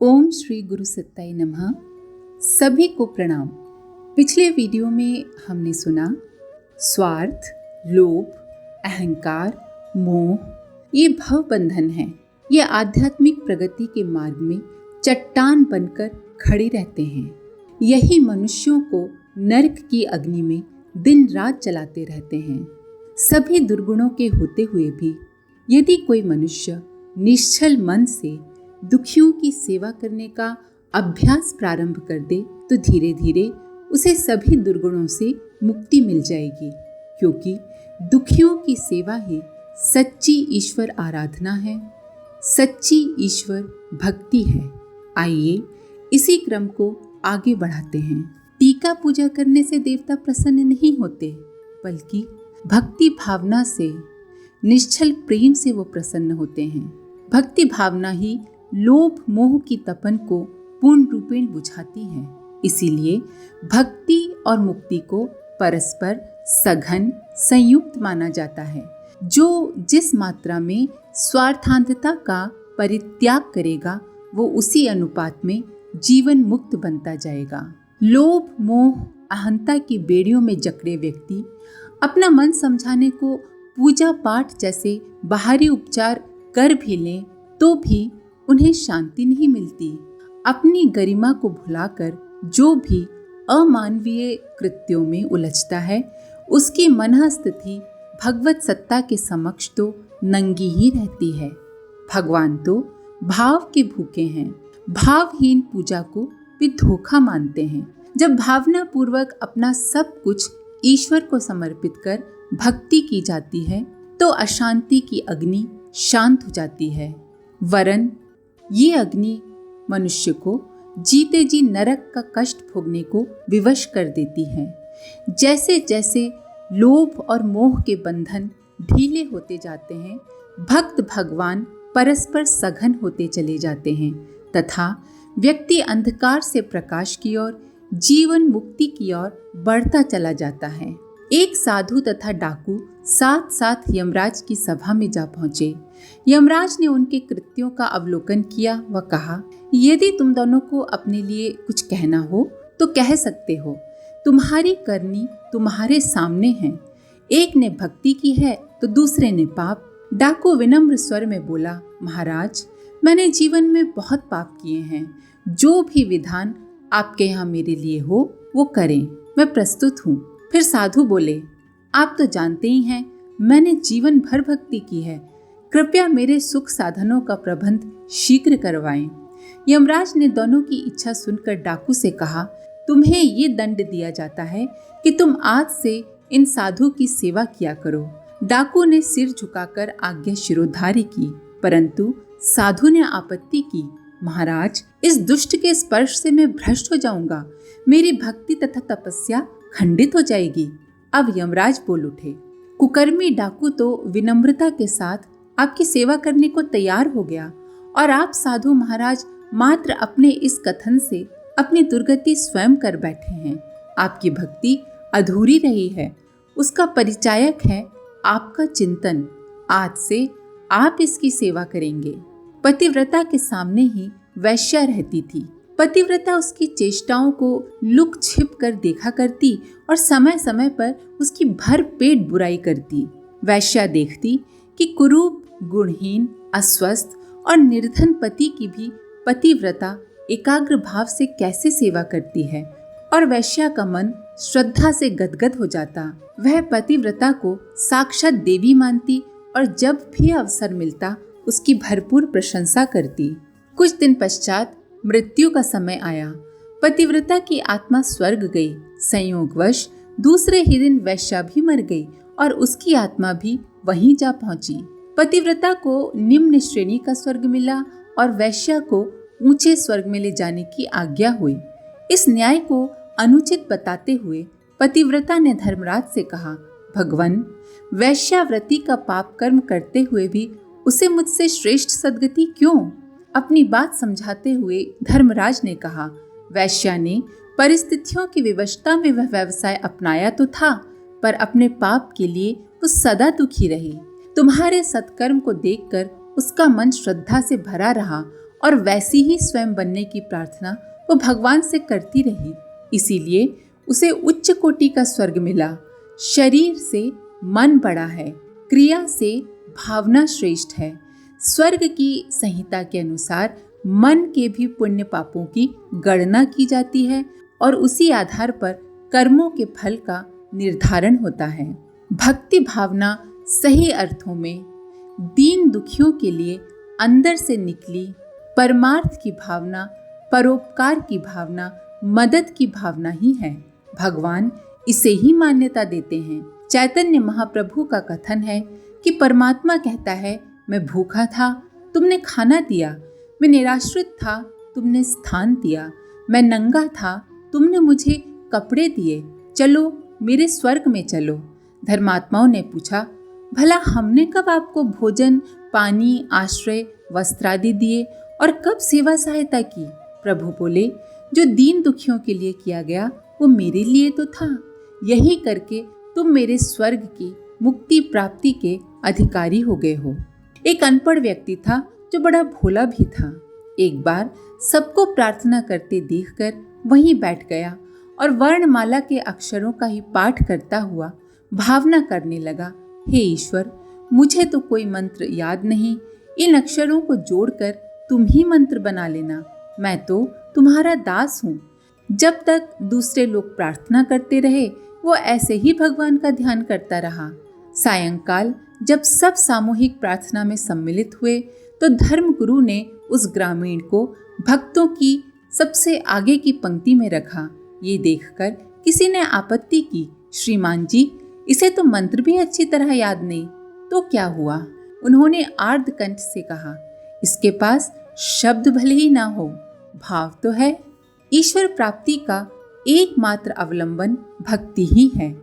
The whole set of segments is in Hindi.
ओम श्री गुरु सत्ताई नमः। सभी को प्रणाम। पिछले वीडियो में हमने सुना स्वार्थ, लोभ, अहंकार, मोह ये भव बंधन है। ये आध्यात्मिक प्रगति के मार्ग में चट्टान बनकर खड़े रहते हैं। यही मनुष्यों को नरक की अग्नि में दिन रात जलाते रहते हैं। सभी दुर्गुणों के होते हुए भी यदि कोई मनुष्य निश्चल मन से दुखियों की सेवा करने का अभ्यास प्रारंभ कर दे तो धीरे धीरे उसे सभी दुर्गुणों से मुक्ति मिल जाएगी, क्योंकि दुखियों की सेवा ही सच्ची ईश्वर आराधना है, सच्ची ईश्वर भक्ति है। आइए इसी क्रम को आगे बढ़ाते हैं। टीका पूजा करने से देवता प्रसन्न नहीं होते, बल्कि भक्ति भावना से, निश्चल प्रेम से वो प्रसन्न होते हैं। भक्ति भावना ही लोभ मोह की तपन को पूर्ण रूपेण बुझाती है। इसीलिए भक्ति और मुक्ति को परस्पर सघन संयुक्त माना जाता है। जो जिस मात्रा में स्वार्थांधता का परित्याग करेगा वो उसी अनुपात में जीवन मुक्त बनता जाएगा। लोभ मोह अहंता की बेड़ियों में जकड़े व्यक्ति अपना मन समझाने को पूजा पाठ जैसे बाहरी उपचार कर भी लें तो भी उन्हें शांति नहीं मिलती। अपनी गरिमा को भुलाकर जो भी अमानवीय कृत्यों में उलझता है उसकी मनः स्थिति भगवत सत्ता के समक्ष तो नंगी ही रहती है। भगवान तो भाव के भूखे हैं। भावहीन पूजा को वे धोखा मानते हैं। जब भावना पूर्वक अपना सब कुछ ईश्वर को समर्पित कर भक्ति की जाती है तो अशांति की अग्नि शांत हो जाती है, वरन ये अग्नि मनुष्य को जीते जी नरक का कष्ट भोगने को विवश कर देती है। जैसे जैसे लोभ और मोह के बंधन ढीले होते जाते हैं, भक्त भगवान परस्पर सघन होते चले जाते हैं तथा व्यक्ति अंधकार से प्रकाश की ओर, जीवन मुक्ति की ओर बढ़ता चला जाता है। एक साधु तथा डाकू साथ साथ यमराज की सभा में जा पहुंचे। यमराज ने उनके कृत्यों का अवलोकन किया व कहा, यदि तुम दोनों को अपने लिए कुछ कहना हो तो कह सकते हो। तुम्हारी करनी तुम्हारे सामने है। एक ने भक्ति की है तो दूसरे ने पाप। डाकू विनम्र स्वर में बोला, महाराज, मैंने जीवन में बहुत पाप किए हैं। जो भी विधान आपके यहाँ मेरे लिए हो वो करें, मैं प्रस्तुत हूँ। फिर साधु बोले, आप तो जानते ही हैं मैंने जीवन भर भक्ति की है। कृपया मेरे सुख साधनों का प्रबंध शीघ्र करवाएं। यमराज ने दोनों की इच्छा सुनकर डाकू से कहा, तुम्हें ये दंड दिया जाता है कि तुम आज से इन साधु की सेवा किया करो। डाकू ने सिर झुकाकर आज्ञा शिरोधार्य की, परंतु साधु ने आपत्ति की, महाराज, इस दुष्ट के स्पर्श से मैं भ्रष्ट हो जाऊंगा। मेरी भक्ति तथा तपस्या खंडित हो जाएगी। अब यमराज बोल उठे, कुकर्मी डाकू तो विनम्रता के साथ आपकी सेवा करने को तैयार हो गया और आप साधु महाराज मात्र अपने इस कथन से अपनी दुर्गति स्वयं कर बैठे हैं। आपकी भक्ति अधूरी रही है, उसका परिचायक है आपका चिंतन। आज से आप इसकी सेवा करेंगे। पतिव्रता के सामने ही वैश्या रहती थी। पतिव्रता उसकी चेष्टाओं को लुक छिप कर देखा करती और समय समय पर उसकी भर पेट बुराई करती। वैश्या देखती कि कुरूप, गुणहीन, अस्वस्थ और निर्धन पति की भी पतिव्रता एकाग्र भाव से कैसे सेवा करती है और वैश्या का मन श्रद्धा से गदगद हो जाता। वह पतिव्रता को साक्षात देवी मानती और जब भी अवसर मिलता उसकी भरपूर प्रशंसा करती। कुछ दिन पश्चात मृत्यु का समय आया। पतिव्रता की आत्मा स्वर्ग गई। संयोगवश दूसरे ही दिन वैश्या भी मर गई और उसकी आत्मा भी वहीं जा पहुंची। पतिव्रता को निम्न श्रेणी का स्वर्ग मिला और वैश्या को ऊंचे स्वर्ग में ले जाने की आज्ञा हुई। इस न्याय को अनुचित बताते हुए पतिव्रता ने धर्मराज से कहा, भगवान, वैश्याव्रती का पाप कर्म करते हुए भी उसे मुझसे श्रेष्ठ सद्गति क्यों? अपनी बात समझाते हुए धर्मराज ने कहा, वैश्या ने परिस्थितियों की विवशता में वह व्यवसाय अपनाया तो था, पर अपने पाप के लिए वो सदा दुखी रही। तुम्हारे सत्कर्म को देखकर उसका मन श्रद्धा से भरा रहा और वैसी ही स्वयं बनने की प्रार्थना वो भगवान से करती रही। इसीलिए उसे उच्च कोटि का स्वर्ग मिला। शरीर से मन बड़ा है, क्रिया से भावना श्रेष्ठ है। स्वर्ग की संहिता के अनुसार मन के भी पुण्य पापों की गणना की जाती है और उसी आधार पर कर्मों के फल का निर्धारण होता है। भक्ति भावना सही अर्थों में दीन दुखियों के लिए अंदर से निकली परमार्थ की भावना, परोपकार की भावना, मदद की भावना ही है। भगवान इसे ही मान्यता देते हैं। चैतन्य महाप्रभु का कथन है कि परमात्मा कहता है, मैं भूखा था, तुमने खाना दिया, मैं निराश्रित था, तुमने स्थान दिया, मैं नंगा था, तुमने मुझे कपड़े दिए, चलो मेरे स्वर्ग में चलो। धर्मात्माओं ने पूछा, भला हमने कब आपको भोजन, पानी, आश्रय, वस्त्रादि दिए और कब सेवा सहायता की? प्रभु बोले, जो दीन दुखियों के लिए किया गया वो मेरे लिए तो था। यही करके तुम मेरे स्वर्ग की मुक्ति प्राप्ति के अधिकारी हो गए हो। एक अनपढ़ व्यक्ति था जो बड़ा भोला भी था। एक बार सबको प्रार्थना करते देखकर वहीं बैठ गया और वर्णमाला के अक्षरों का ही पाठ करता हुआ भावना करने लगा, हे ईश्वर, मुझे तो कोई मंत्र याद नहीं, इन अक्षरों को जोड़कर तुम ही मंत्र बना लेना, मैं तो तुम्हारा दास हूँ। जब तक दूसरे लोग प्रार्थना करते रहे वो ऐसे ही भगवान का ध्यान करता रहा। सायंकाल जब सब सामूहिक प्रार्थना में सम्मिलित हुए तो धर्मगुरु ने उस ग्रामीण को भक्तों की सबसे आगे की पंक्ति में रखा। ये देखकर किसी ने आपत्ति की, श्रीमान जी, इसे तो मंत्र भी अच्छी तरह याद नहीं। तो क्या हुआ? उन्होंने आर्द्र कंठ से कहा, इसके पास शब्द भले ही ना हो, भाव तो है। ईश्वर प्राप्ति का एकमात्र अवलंबन भक्ति ही है।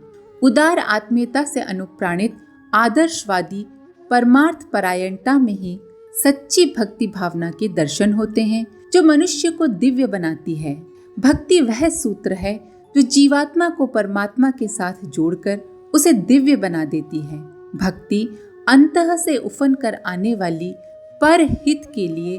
उदार आत्मीयता से अनुप्राणित आदर्शवादी परमार्थ परायणता में ही सच्ची भक्ति भावना के दर्शन होते हैं जो मनुष्य को दिव्य बनाती है। भक्ति वह सूत्र है जो जीवात्मा को परमात्मा के साथ जोड़कर उसे दिव्य बना देती है। भक्ति अंतः से उफन कर आने वाली परहित के लिए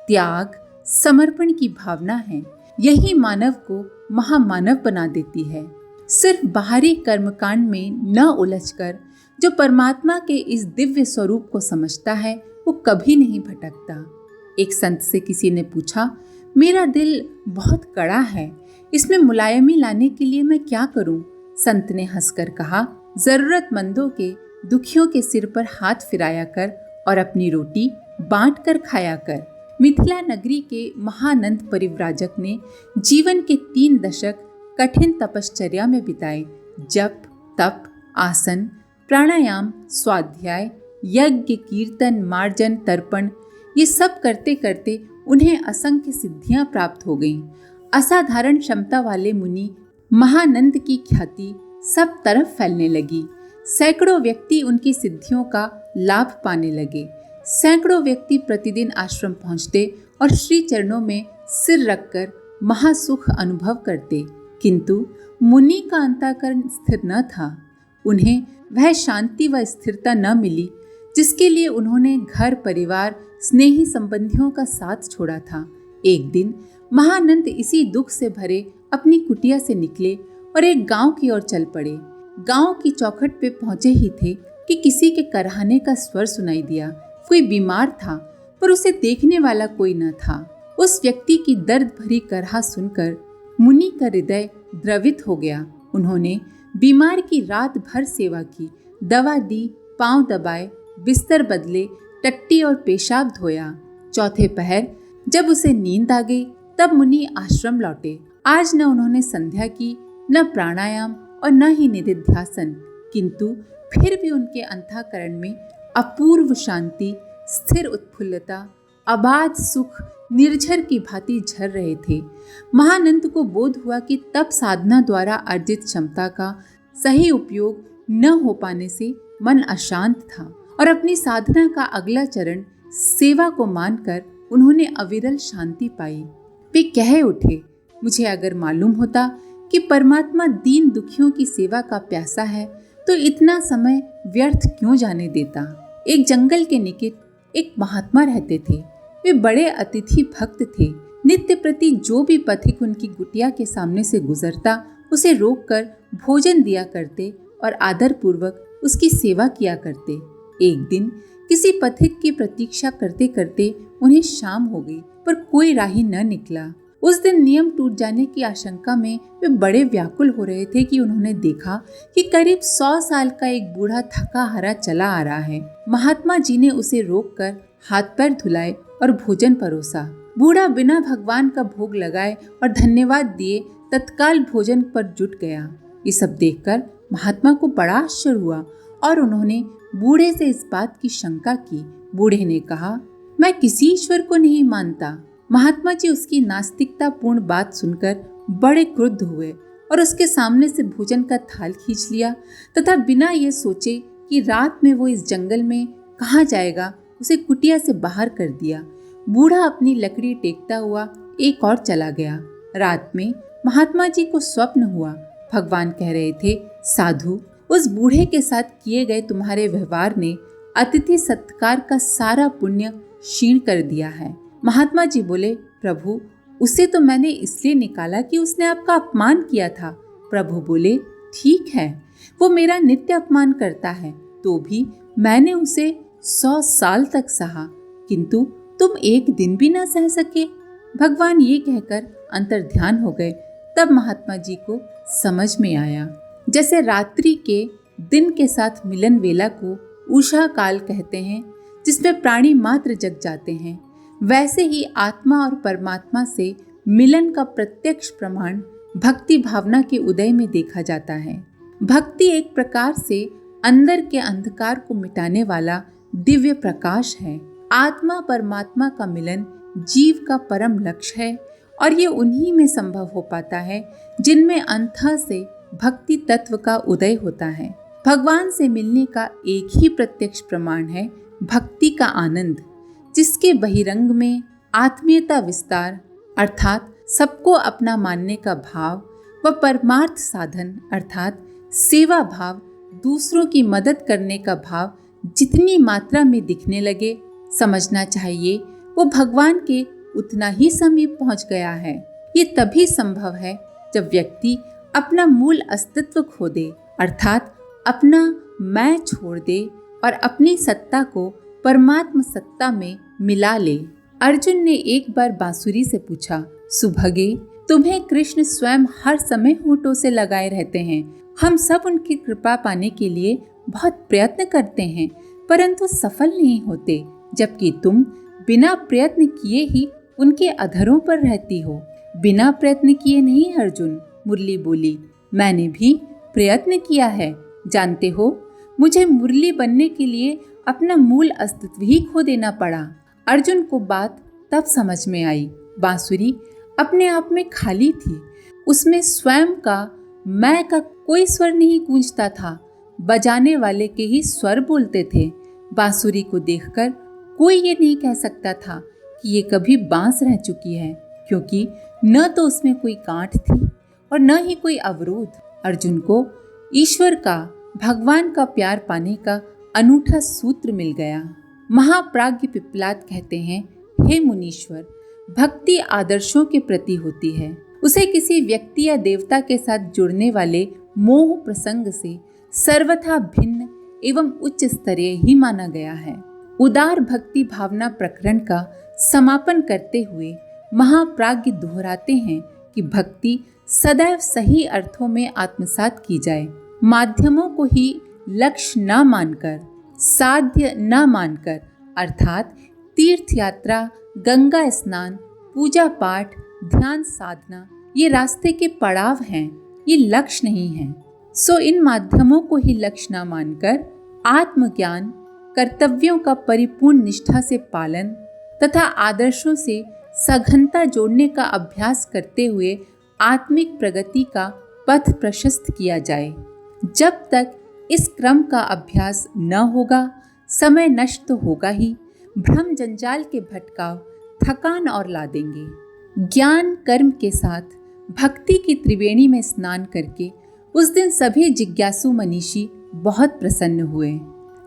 त्याग, समर्पण की भावना है। यही मानव को महामानव बना देती है। सिर्फ बाहरी कर्मकांड में न उलझकर जो परमात्मा के इस दिव्य स्वरूप को समझता है वो कभी नहीं भटकता। एक संत से किसी ने पूछा, मेरा दिल बहुत कड़ा है, इसमें मुलायमी लाने के लिए मैं क्या करूं? संत ने हंसकर कहा, जरूरतमंदों के, दुखियों के सिर पर हाथ फिराया कर और अपनी रोटी बांट कर खाया कर। मिथिला नगरी के महानंद परिव्राजक ने जीवन के 3 दशक कठिन तपश्चर्या में बिताए। जप, तप, आसन, प्राणायाम, स्वाध्याय, यज्ञ, कीर्तन, मार्जन, तर्पण, ये सब करते करते उन्हें असंख्य सिद्धियां प्राप्त हो गईं। असाधारण क्षमता वाले मुनि महानंद की ख्याति सब तरफ फैलने लगी। सैकड़ों व्यक्ति उनकी सिद्धियों का लाभ पाने लगे। सैकड़ों व्यक्ति प्रतिदिन आश्रम पहुंचते और श्री चरणों में सिर रखकर महासुख अनुभव करते। किंतु मुनि का अंतःकरण स्थिर न था। उन्हें वह शांति व स्थिरता न मिली जिसके लिए उन्होंने घर, परिवार, स्नेही संबंधियों का साथ छोड़ा था। एक दिन महानंद इसी दुख से भरे अपनी कुटिया से निकले और एक गांव की ओर चल पड़े। गांव की चौखट पे पहुंचे ही थे कि किसी के कराहने का स्वर सुनाई दिया। कोई बीमार था पर उसे देखने वाला कोई न था। उस व्यक्ति की दर्द भरी करहा सुनकर मुनि का हृदय द्रवित हो गया। उन्होंने बीमार की रात भर सेवा की, दवा दी, पांव दबाए, बिस्तर बदले, टट्टी और पेशाब धोया। चौथे पहर जब उसे नींद आ गई तब मुनि आश्रम लौटे। आज न उन्होंने संध्या की, न प्राणायाम और न ही निधिध्यासन, किंतु फिर भी उनके अंतःकरण में अपूर्व शांति, स्थिर उत्फुल्लता, अबाध सुख निर्झर की भांति झर रहे थे। महानंद को बोध हुआ कि तप साधना द्वारा अर्जित क्षमता का सही उपयोग न हो पाने से मन अशांत था और अपनी साधना का अगला चरण सेवा को मानकर उन्होंने अविरल शांति पाई। वे कह उठे, मुझे अगर मालूम होता कि परमात्मा दीन दुखियों की सेवा का प्यासा है तो इतना समय व्यर्थ क्यों जाने देता। एक जंगल के निकट एक महात्मा रहते थे। वे बड़े अतिथि भक्त थे। नित्य प्रति जो भी पथिक उनकी कुटिया के सामने से गुजरता उसे रोककर भोजन दिया करते और आदर पूर्वक उसकी सेवा किया करते। एक दिन किसी पथिक की प्रतीक्षा करते करते उन्हें शाम हो गई, पर कोई राही न निकला। उस दिन नियम टूट जाने की आशंका में वे बड़े व्याकुल हो रहे थे कि उन्होंने देखा कि करीब 100 साल का एक बूढ़ा थका हारा चला आ रहा है। महात्मा जी ने उसे रोककर हाथ पैर धुलाए और भोजन परोसा। बूढ़ा बिना भगवान का भोग लगाए और धन्यवाद दिए तत्काल भोजन पर जुट गया। ये सब देखकर महात्मा को बड़ा आश्चर्य हुआ और उन्होंने बूढ़े से इस बात की शंका की। बूढ़े ने कहा, मैं किसी ईश्वर को नहीं मानता। महात्मा जी उसकी नास्तिकता पूर्ण बात सुनकर बड़े क्रुद्ध हुए और उसके सामने से भोजन का थाल खींच लिया तथा बिना ये सोचे कि रात में वो इस जंगल में कहाँ जाएगा, उसे कुटिया से बाहर कर दिया। बूढ़ा अपनी लकड़ी टेकता हुआ एक और चला गया। रात में महात्मा जी को स्वप्न हुआ। भगवान कह रहे थे, साधु, उस बूढ़े के साथ किए गए तुम्हारे व्यवहार ने अतिथि सत्कार का सारा पुण्य क्षीण कर दिया है। महात्मा जी बोले, प्रभु, उसे तो मैंने इसलिए निकाला कि उसने आपका अपमान किया था। प्रभु बोले, ठीक है, वो मेरा नित्य अपमान करता है, तो भी मैंने उसे 100 साल तक सहा, किंतु तुम एक दिन भी न सह सके। भगवान ये कहकर अंतर्ध्यान हो गए। तब महात्मा जी को समझ में आया, जैसे रात्रि के दिन के साथ मिलन वेला को उषा काल कहते हैं, जिसमें प्राणी मात्र जग जाते हैं, वैसे ही आत्मा और परमात्मा से मिलन का प्रत्यक्ष प्रमाण भक्ति भावना के उदय में देखा जाता है। भक्ति एक प्रकार से अंदर के अंधकार को मिटाने वाला दिव्य प्रकाश है। आत्मा परमात्मा का मिलन जीव का परम लक्ष्य है और ये उन्हीं में संभव हो पाता है जिनमें अंतः से भक्ति तत्व का उदय होता है। भगवान से मिलने का एक ही प्रत्यक्ष प्रमाण है भक्ति का आनंद, जिसके बहिरंग में आत्मीयता विस्तार अर्थात सबको अपना मानने का भाव व परमार्थ साधन अर्थात सेवा भाव, दूसरों की मदद करने का भाव जितनी मात्रा में दिखने लगे, समझना चाहिए वो भगवान के उतना ही समीप पहुंच गया है। ये तभी संभव है जब व्यक्ति अपना मूल अस्तित्व खो दे, अर्थात अपना मैं छोड़ दे और अपनी सत्ता को परमात्म सत्ता में मिला ले। अर्जुन ने एक बार बांसुरी से पूछा, सुभगे, तुम्हें कृष्ण स्वयं हर समय होठों से लगाए रहते हैं। हम सब उनकी कृपा पाने के लिए बहुत प्रयत्न करते हैं, परंतु सफल नहीं होते, जबकि तुम बिना प्रयत्न किए ही उनके अधरों पर रहती हो। बिना प्रयत्न किए नहीं अर्जुन, मुरली बोली, मैंने भी प्रयत्न किया है। जानते हो, मुझे मुरली बनने के लिए अपना मूल अस्तित्व ही खो देना पड़ा। अर्जुन को बात तब समझ में आई। बांसुरी अपने आप में खाली थी, उसमें स्वयं का मैं का कोई स्वर नहीं गूंजता था, बजाने वाले के ही स्वर बोलते थे। बांसुरी को देखकर कोई ये नहीं कह सकता था कि ये कभी बांस रह चुकी है, क्योंकि न तो उसमें कोई गांठ थी और न ही कोई अवरोध। अर्जुन को ईश्वर का, भगवान का प्यार पाने का अनूठा सूत्र मिल गया। महाप्राज्ञ पिप्पलाद कहते हैं, हे मुनीश्वर, भक्ति आदर्शों के प्रति होती है। उसे किसी व्यक्ति या देवता के साथ जुड़ने वाले मोह प्रसंग से सर्वथा भिन्न एवं उच्च स्तरीय ही माना गया है। उदार भक्ति भावना प्रकरण का समापन करते हुए महाप्राज्ञ दोहराते हैं कि भक्ति सदैव सही अर्थों में आत्मसात की जाए, माध्यमों को ही लक्ष्य न मानकर, साध्य न मानकर, अर्थात तीर्थ यात्रा, गंगा स्नान, पूजा पाठ, ध्यान साधना ये रास्ते के पड़ाव हैं, ये लक्ष्य नहीं है। सो इन माध्यमों को ही लक्ष्य न मानकर आत्मज्ञान, कर्तव्यों का परिपूर्ण निष्ठा से पालन तथा आदर्शों से सघनता जोड़ने का अभ्यास करते हुए आत्मिक प्रगति का पथ प्रशस्त किया जाए। जब तक इस क्रम का अभ्यास न होगा, समय नष्ट तो होगा ही, भ्रम जंजाल के भटकाव थकान और ला देंगे। ज्ञान कर्म के साथ भक्ति की त्रिवेणी में स्नान करके उस दिन सभी जिज्ञासु मनीषी बहुत प्रसन्न हुए।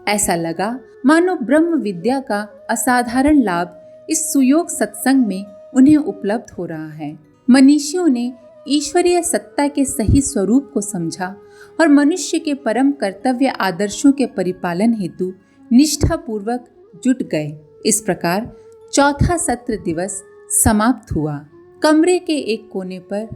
ऐसा लगा मानो ब्रह्म विद्या का असाधारण लाभ इस सुयोग सत्संग में उन्हें उपलब्ध हो रहा है। मनीषियों ने ईश्वरीय सत्ता के सही स्वरूप को समझा और मनुष्य के परम कर्तव्य आदर्शों के परिपालन हेतु निष्ठापूर्वक जुट गए। इस प्रकार चौथा सत्र दिवस समाप्त हुआ। कमरे के एक कोने पर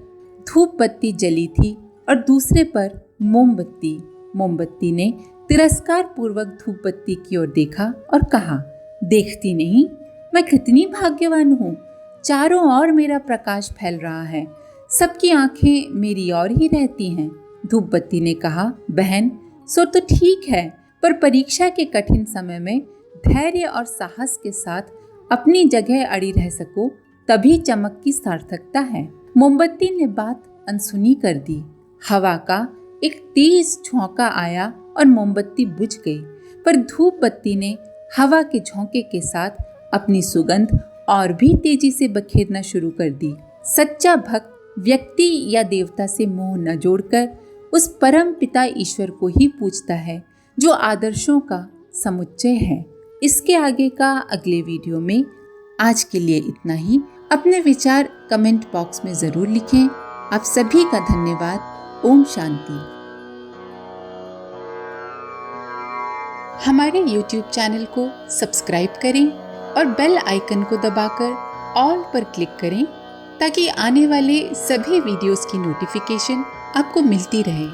धूप बत्ती जली थी और दूसरे पर मोमबत्ती। मोमबत्ती ने तिरस्कार पूर्वक धूप बत्ती की ओर देखा और कहा, देखती नहीं मैं कितनी भाग्यवान हूँ, चारों ओर मेरा प्रकाश फैल रहा है, सबकी आंखें मेरी ओर ही रहती हैं। धूप बत्ती ने कहा, बहन सो तो ठीक है, पर परीक्षा के कठिन समय में धैर्य और साहस के साथ अपनी जगह अड़ी रह सको तभी चमक की सार्थकता है। मोमबत्ती ने बात अनसुनी कर दी। हवा का एक तेज झोंका आया और मोमबत्ती बुझ गई, पर धूप बत्ती ने हवा के झोंके के साथ अपनी सुगंध और भी तेजी से बखेरना शुरू कर दी। सच्चा भक्त व्यक्ति या देवता से मोह न जोड़कर उस परम पिता ईश्वर को ही पूजता है जो आदर्शों का समुच्चय है। इसके आगे का अगले वीडियो में। आज के लिए इतना ही। अपने विचार कमेंट बॉक्स में जरूर लिखें। आप सभी का धन्यवाद। ओम शांति। हमारे YouTube चैनल को सब्सक्राइब करें और बेल आइकन को दबाकर ऑल पर क्लिक करें ताकि आने वाले सभी वीडियोस की नोटिफिकेशन आपको मिलती रहे।